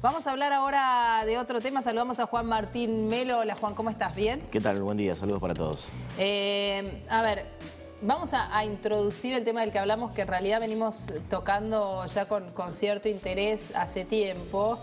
Vamos a hablar ahora de otro tema. Saludamos a Juan Martín Melo. Hola Juan, ¿cómo estás? ¿Bien? ¿Qué tal? Buen día, saludos para todos. A ver, vamos a introducir el tema del que hablamos, que en realidad venimos tocando ya con cierto interés hace tiempo.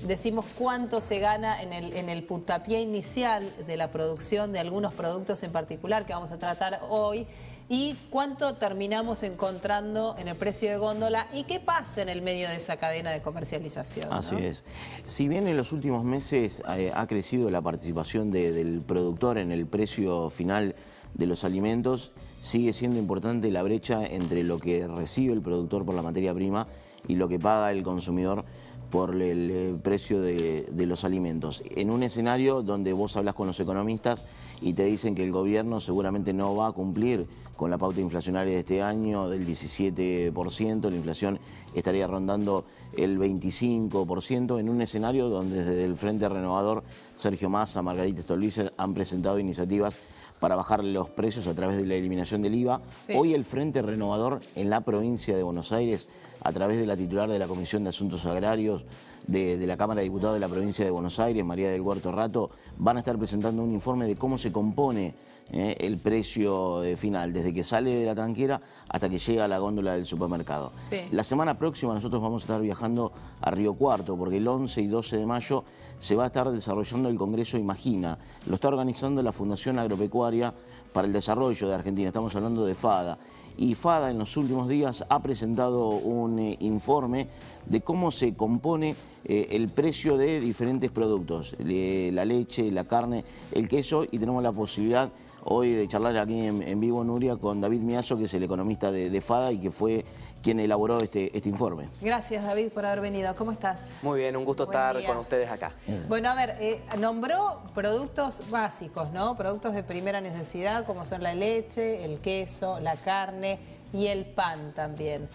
Decimos cuánto se gana en el puntapié inicial de la producción de algunos productos en particular que vamos a tratar hoy y cuánto terminamos encontrando en el precio de góndola y qué pasa en el medio de esa cadena de comercialización, ¿no? Así es. Si bien en los últimos meses ha crecido la participación del productor en el precio final de los alimentos, sigue siendo importante la brecha entre lo que recibe el productor por la materia prima y lo que paga el consumidor por el precio de los alimentos. En un escenario donde vos hablas con los economistas y te dicen que el gobierno seguramente no va a cumplir con la pauta inflacionaria de este año del 17%, la inflación estaría rondando el 25%, en un escenario donde desde el Frente Renovador, Sergio Massa, Margarita Stolbizer han presentado iniciativas para bajar los precios a través de la eliminación del IVA. Sí. Hoy el Frente Renovador en la provincia de Buenos Aires, a través de la titular de la Comisión de Asuntos Agrarios de la Cámara de Diputados de la provincia de Buenos Aires, María del Huerto Rato, van a estar presentando un informe de cómo se compone el precio final, desde que sale de la tranquera hasta que llega a la góndola del supermercado. Sí. La semana próxima nosotros vamos a estar viajando a Río Cuarto, porque el 11 y 12 de mayo se va a estar desarrollando el Congreso Imagina. Lo está organizando la Fundación Agropecuaria para el Desarrollo de Argentina, estamos hablando de FADA. Y FADA en los últimos días ha presentado un informe de cómo se compone el precio de diferentes productos, la leche, la carne, el queso, y tenemos la posibilidad hoy de charlar aquí en vivo, Nuria, con David Miazo, que es el economista de FADA y que fue quien elaboró este informe. Gracias, David, por haber venido. ¿Cómo estás? Muy bien, un gusto estar con ustedes acá. Bueno, a ver, nombró productos básicos, ¿no? Productos de primera necesidad, como son la leche, el queso, la carne y el pan también.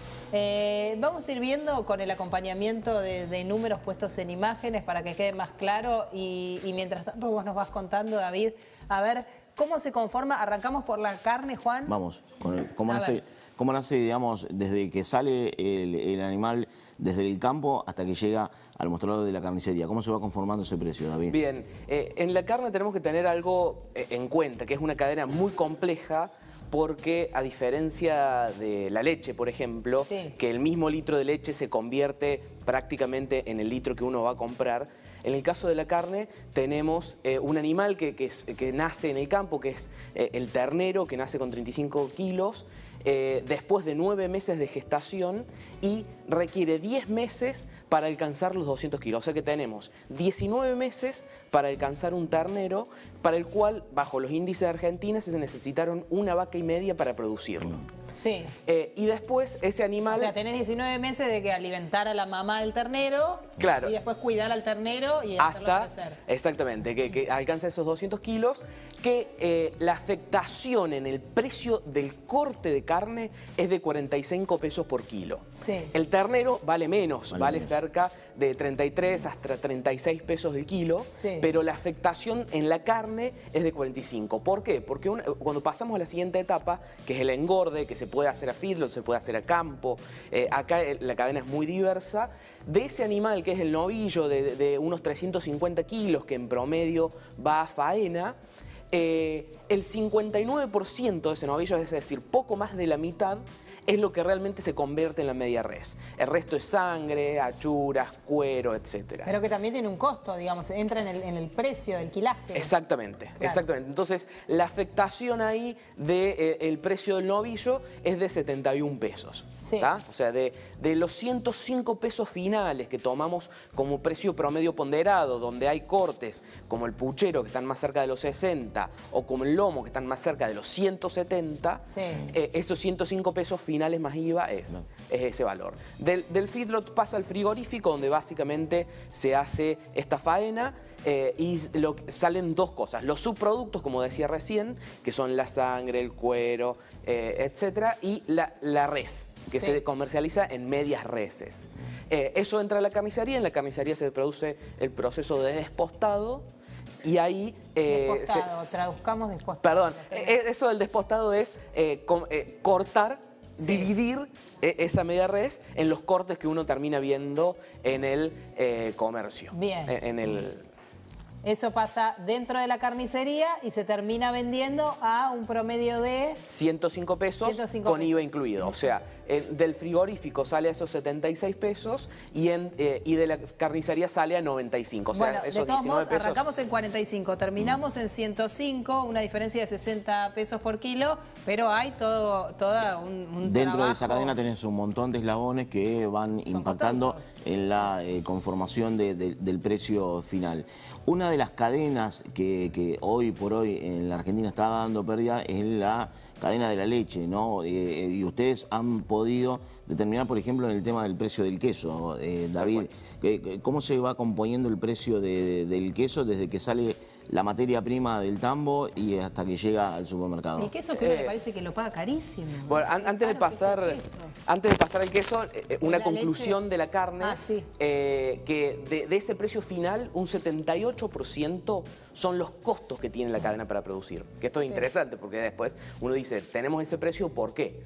Vamos a ir viendo con el acompañamiento de números puestos en imágenes para que quede más claro y mientras tanto vos nos vas contando, David, a ver cómo se conforma. Arrancamos por la carne, Juan. Vamos, cómo nace, digamos, desde que sale el animal desde el campo hasta que llega al mostrador de la carnicería. ¿Cómo se va conformando ese precio, David? Bien, en la carne tenemos que tener algo en cuenta, que es una cadena muy compleja, porque a diferencia de la leche, por ejemplo, sí, que el mismo litro de leche se convierte prácticamente en el litro que uno va a comprar, en el caso de la carne tenemos un animal que nace en el campo, que es el ternero, que nace con 35 kilos, después de 9 meses de gestación y requiere 10 meses para alcanzar los 200 kilos. O sea que tenemos 19 meses para alcanzar un ternero, para el cual, bajo los índices de Argentina, se necesitaron 1,5 vacas para producirlo. Sí. Y después ese animal... O sea, tenés 19 meses de que alimentar a la mamá del ternero, claro, y después cuidar al ternero y hacerlo crecer. Exactamente, que alcanza esos 200 kilos, que la afectación en el precio del corte de carne es de 45 pesos por kilo. Sí. El ternero vale menos, vale cerca de 33 hasta 36 pesos el kilo, sí, pero la afectación en la carne es de 45. ¿Por qué? Porque cuando pasamos a la siguiente etapa, que es el engorde, que se puede hacer a feedlot, se puede hacer a campo, acá la cadena es muy diversa, de ese animal que es el novillo de unos 350 kilos que en promedio va a faena, el 59% de ese novillo, es decir, poco más de la mitad, es lo que realmente se convierte en la media res. El resto es sangre, achuras, cuero, etc. Pero que también tiene un costo, digamos, entra en el precio del quilaje. Exactamente, claro, exactamente. Entonces, la afectación ahí del precio del novillo es de 71 pesos. Sí. O sea, de los 105 pesos finales que tomamos como precio promedio ponderado, donde hay cortes como el puchero, que están más cerca de los 60, o como el lomo, que están más cerca de los 170, sí, esos 105 pesos finales más IVA es ese valor. Del feedlot pasa al frigorífico, donde básicamente se hace esta faena y salen dos cosas. Los subproductos, como decía recién, que son la sangre, el cuero, etcétera, y la res, que se comercializa en medias reses. Eso entra a la carnicería, en la carnicería se produce el proceso de despostado, y ahí... despostado, traduzcamos despostado. Perdón, eso del despostado es cortar dividir esa media res en los cortes que uno termina viendo en el comercio. Bien. En el... Eso pasa dentro de la carnicería y se termina vendiendo a un promedio de 105 pesos 105 con IVA pesos. incluido. O sea, del frigorífico sale a esos 76 pesos y de la carnicería sale a 95. O sea, bueno, esos de todos 19 modos, pesos. arrancamos en 45, terminamos en 105, una diferencia de 60 pesos por kilo, pero hay toda un Dentro trabajo. de esa cadena tenés un montón de eslabones que van impactando costosos. en la conformación del precio final. Una de las cadenas que hoy por hoy en la Argentina está dando pérdida es la cadena de la leche, ¿no? Y ustedes han podido determinar, por ejemplo, en el tema del precio del queso, David, ¿cómo se va componiendo el precio del queso desde que sale la materia prima del tambo y hasta que llega al supermercado? El queso que a uno le parece que lo paga carísimo. Bueno, antes de pasar al queso, una conclusión leche? de la carne, Sí. que de ese precio final, un 78% son los costos que tiene la cadena para producir. Que esto es interesante porque después uno dice, tenemos ese precio, ¿por qué?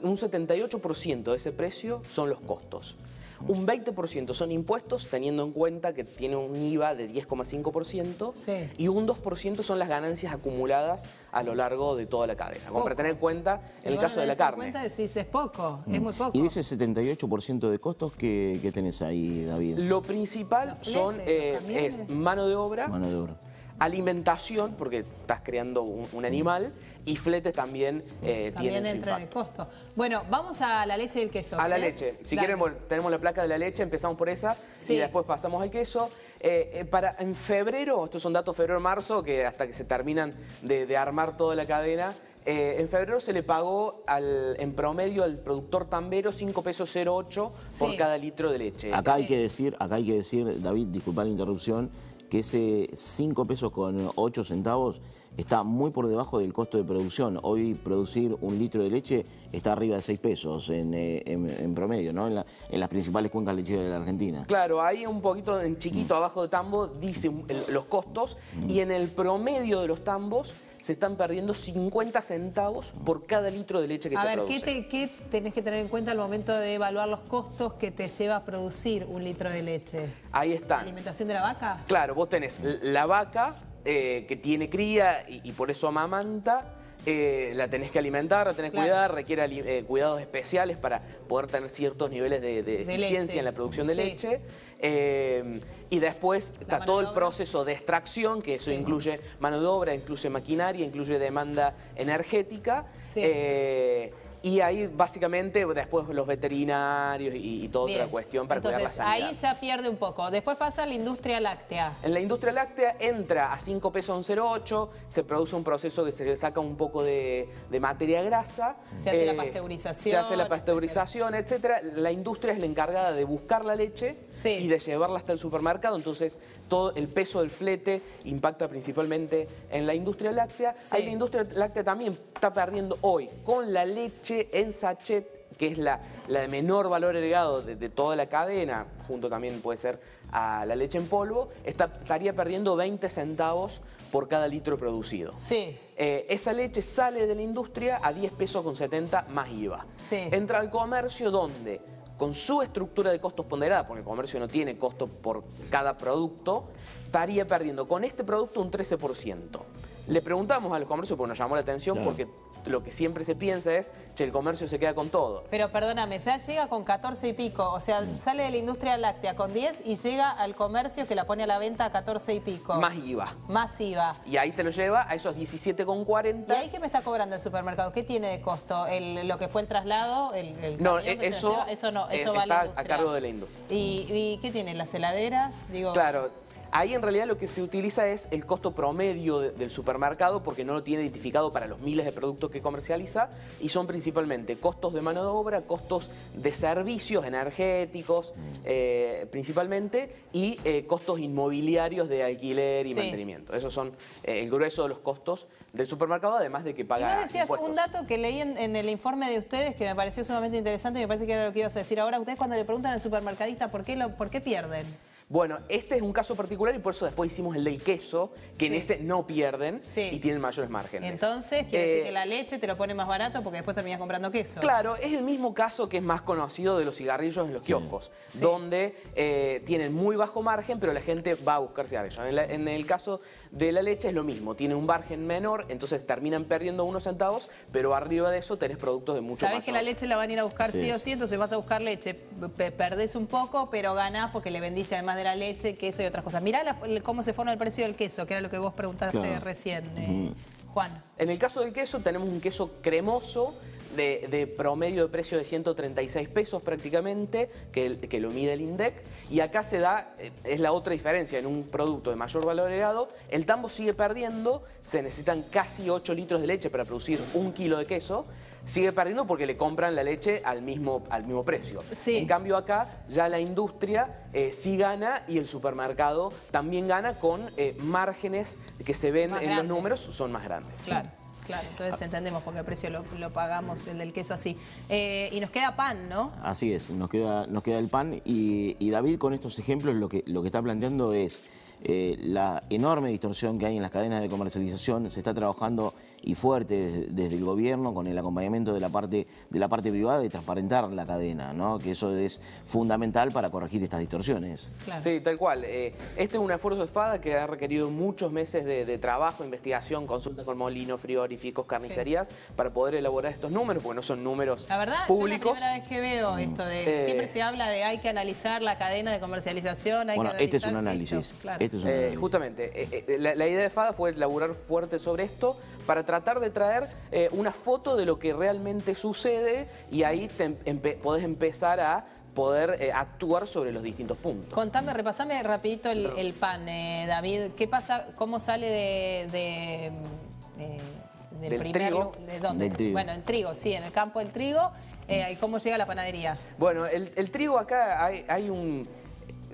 Un 78% de ese precio son los costos. Un 20% son impuestos, teniendo en cuenta que tiene un IVA de 10,5%, Sí. y un 2% son las ganancias acumuladas a lo largo de toda la cadena. Como para tener en cuenta en el caso de la carne. cuenta decís, es poco, es muy poco. Y de ese 78% de costos, ¿qué tenés ahí, David? Lo principal Los fletes, los camiones. es mano de obra, alimentación, porque estás creando un animal, y fletes también También tienen su entra en el impacto. costo. Bueno, vamos a la leche y el queso. A la ¿querés? leche. Si Dale. quieren, bueno, tenemos la placa de la leche, empezamos por esa Sí. y después pasamos al queso. En febrero, estos son datos febrero-marzo, que hasta que se terminan de armar toda la cadena, en febrero se le pagó en promedio al productor tambero 5 pesos 08 por Sí. cada litro de leche. Acá hay que decir, David, disculpa la interrupción, que ese 5 pesos con 8 centavos está muy por debajo del costo de producción. Hoy producir un litro de leche está arriba de 6 pesos en promedio, ¿no? En las principales cuencas lecheras de la Argentina. Claro, ahí un poquito en chiquito abajo de tambo dice los costos, y en el promedio de los tambos se están perdiendo 50 centavos por cada litro de leche que se produce. A ver, ¿qué tenés que tener en cuenta al momento de evaluar los costos que te lleva a producir un litro de leche? Ahí ¿La está. alimentación de la vaca? Claro, vos tenés la vaca que tiene cría y por eso amamanta. La tenés que alimentar, la tenés que cuidar, requiere cuidados especiales para poder tener ciertos niveles de eficiencia leche. en la producción de Sí. leche. Y después está mano todo de el obra. proceso de extracción, que eso Sí. incluye mano de obra, incluye maquinaria, incluye demanda energética. Sí. Y ahí básicamente después los veterinarios y toda Bien. otra cuestión para cuidar la Entonces, sanidad. ahí ya pierde un poco. Después pasa a la industria láctea. En la industria láctea entra a 5 pesos en 0,8, se produce un proceso que se le saca un poco de materia grasa. Se hace la pasteurización, Se hace la pasteurización, etcétera. La industria es la encargada de buscar la leche Sí. y de llevarla hasta el supermercado. Entonces, todo el peso del flete impacta principalmente en la industria láctea. Sí. Ahí la industria láctea también está perdiendo hoy con la leche en sachet, que es la de menor valor agregado de toda la cadena, junto también puede ser a la leche en polvo, estaría perdiendo 20 centavos por cada litro producido. Sí. Esa leche sale de la industria a 10 pesos con 70 más IVA. Sí. Entra al comercio donde, con su estructura de costos ponderada, porque el comercio no tiene costo por cada producto, estaría perdiendo con este producto un 13%. Le preguntamos al comercio porque nos llamó la atención, porque lo que siempre se piensa es, che, el comercio se queda con todo. Pero perdóname, ya llega con 14 y pico. O sea, sale de la industria láctea con 10 y llega al comercio que la pone a la venta a 14 y pico. Más IVA. Más IVA. Y ahí te lo lleva a esos 17,40. ¿Y ahí qué me está cobrando el supermercado? ¿Qué tiene de costo? ¿Lo que fue el traslado? ¿El No, camión que se eso, lleva? Eso no, eso va a la está industria. a cargo de la industria. ¿Y qué tiene? ¿Las heladeras? Digo, Claro. Ahí en realidad lo que se utiliza es el costo promedio del supermercado, porque no lo tiene identificado para los miles de productos que comercializa, y son principalmente costos de mano de obra, costos de servicios energéticos principalmente, y costos inmobiliarios de alquiler y Sí. mantenimiento. Esos son el grueso de los costos del supermercado, además de que Y paga vos decías impuestos. un dato que leí en el informe de ustedes que me pareció sumamente interesante y me parece que era lo que ibas a decir ahora. Ustedes cuando le preguntan al supermercadista por qué pierden. Bueno, este es un caso particular y por eso después hicimos el del queso, que en ese no pierden y tienen mayores márgenes. Entonces, quiere decir que la leche te lo pone más barato porque después terminas comprando queso. Claro, es el mismo caso que es más conocido de los cigarrillos en los kioscos, donde tienen muy bajo margen, pero la gente va a buscar cigarrillos. En el caso de la leche es lo mismo, tiene un margen menor, entonces terminan perdiendo unos centavos, pero arriba de eso tenés productos de mucho Sabés que la leche la van a ir a buscar sí o sí, entonces vas a buscar leche, perdés un poco, pero ganás porque le vendiste además de la leche, queso y otras cosas. Mirá cómo se forma el precio del queso, que era lo que vos preguntaste recién, Juan. En el caso del queso tenemos un queso cremoso, de promedio de precio de 136 pesos prácticamente, que lo mide el INDEC, y acá se da, es la otra diferencia, en un producto de mayor valor agregado, el tambo sigue perdiendo, se necesitan casi 8 litros de leche para producir 1 kilo de queso, sigue perdiendo porque le compran la leche al mismo precio. En cambio acá ya la industria sí gana y el supermercado también gana con márgenes que se ven en los números, son más grandes. Claro. Claro, entonces entendemos porque el precio lo pagamos, el del queso así. Y nos queda pan, ¿no? Así es, nos queda el pan y David con estos ejemplos lo que está planteando es la enorme distorsión que hay en las cadenas de comercialización. Se está trabajando y fuerte desde el gobierno con el acompañamiento de la parte privada de transparentar la cadena, ¿no? Que eso es fundamental para corregir estas distorsiones. Claro. Sí, tal cual. Este es un esfuerzo de FADA que ha requerido muchos meses de trabajo, investigación, consulta con molinos, frigoríficos, carnicerías, para poder elaborar estos números, porque no son números la verdad, públicos. Yo es la primera vez que veo esto de... siempre se habla de hay que analizar la cadena de comercialización, hay que analizar... Este es un análisis. Claro. Este es un análisis. Justamente, la idea de FADA fue elaborar fuerte sobre esto para tratar de traer una foto de lo que realmente sucede y ahí podés empezar a poder actuar sobre los distintos puntos. Contame, repasame rapidito el pan, David. ¿Qué pasa? ¿Cómo sale del primer trigo? ¿De dónde? Del trigo. Bueno, el trigo, sí, en el campo del trigo. ¿Y cómo llega a la panadería? Bueno, el trigo acá hay un...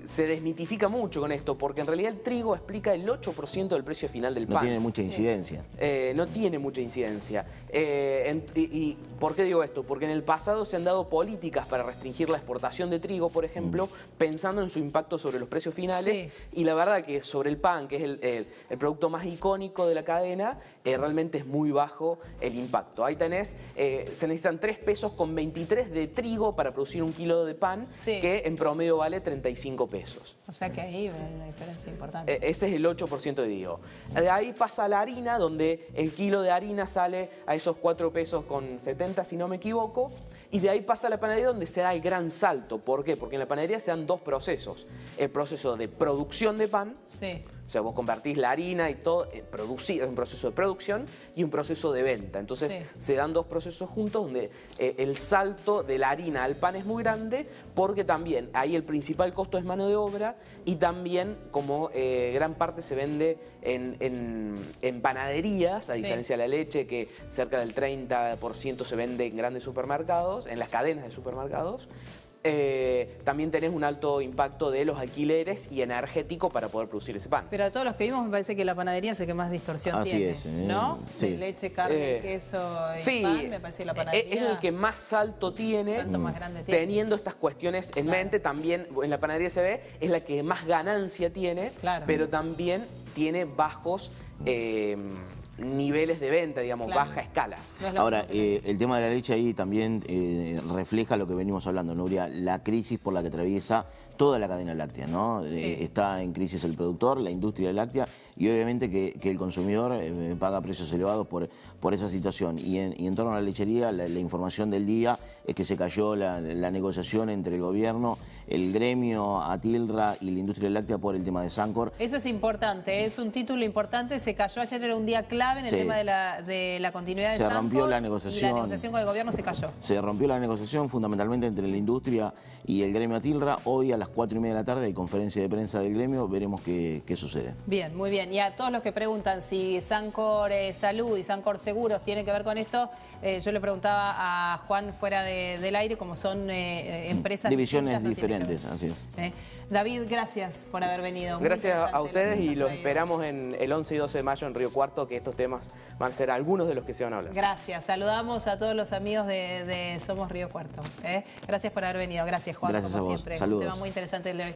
Se desmitifica mucho con esto, porque en realidad el trigo explica el 8% del precio final del pan. No tiene mucha incidencia. No tiene mucha incidencia. ¿Y por qué digo esto? Porque en el pasado se han dado políticas para restringir la exportación de trigo, por ejemplo, pensando en su impacto sobre los precios finales. Y la verdad que sobre el pan, que es el producto más icónico de la cadena, realmente es muy bajo el impacto. Ahí tenés, se necesitan 3 pesos con 23 de trigo para producir 1 kilo de pan, que en promedio vale 35 pesos. O sea que ahí hay una diferencia importante. Ese es el 8% de trigo. De ahí pasa la harina, donde el kilo de harina sale a esos 4 pesos con 70, si no me equivoco. Y de ahí pasa a la panadería, donde se da el gran salto. ¿Por qué? Porque en la panadería se dan 2 procesos. El proceso de producción de pan. O sea, vos convertís la harina y todo, producir, es un proceso de producción y un proceso de venta. Entonces se dan 2 procesos juntos donde el salto de la harina al pan es muy grande, porque también ahí el principal costo es mano de obra y también como gran parte se vende en panaderías, a diferencia de la leche, que cerca del 30% se vende en grandes supermercados, en las cadenas de supermercados. También tenés un alto impacto de los alquileres y energético para poder producir ese pan. Pero a todos los que vimos me parece que la panadería es el que más distorsión tiene. Así es. ¿No? De leche, carne, queso y pan, me parece que la panadería... Es el que más salto tiene, más grande tiene. Teniendo estas cuestiones en mente. También en la panadería se ve, es la que más ganancia tiene, pero también tiene bajos... niveles de venta, digamos, baja escala. Ahora, el tema de la leche ahí también refleja lo que venimos hablando, Nuria, la crisis por la que atraviesa toda la cadena láctea, ¿no? Está en crisis el productor, la industria láctea y obviamente que el consumidor paga precios elevados por esa situación. Y en torno a la lechería, la información del día es que se cayó la negociación entre el gobierno, el gremio, Atilra y la industria láctea por el tema de Sancor. Eso es importante, es un título importante, se cayó ayer, era un día clave en el tema de la continuidad de Sancor. Se rompió la negociación. Y la negociación con el gobierno se cayó. Se rompió la negociación fundamentalmente entre la industria y el gremio Atilra. Hoy a las 4:30 de la tarde hay conferencia de prensa del gremio, veremos qué sucede. Bien, muy bien. Y a todos los que preguntan si Sancor Salud y Sancor Seguros tienen que ver con esto, yo le preguntaba a Juan fuera del aire, como son empresas... Divisiones diferentes, así es. David, gracias por haber venido. Gracias a ustedes y los esperamos en el 11 y 12 de mayo en Río Cuarto, que estos temas van a ser algunos de los que se van a hablar. Gracias. Saludamos a todos los amigos de Somos Río Cuarto. Gracias por haber venido. Gracias, Juan, gracias como a vos. siempre. Saludos. Un tema muy interesante el de hoy.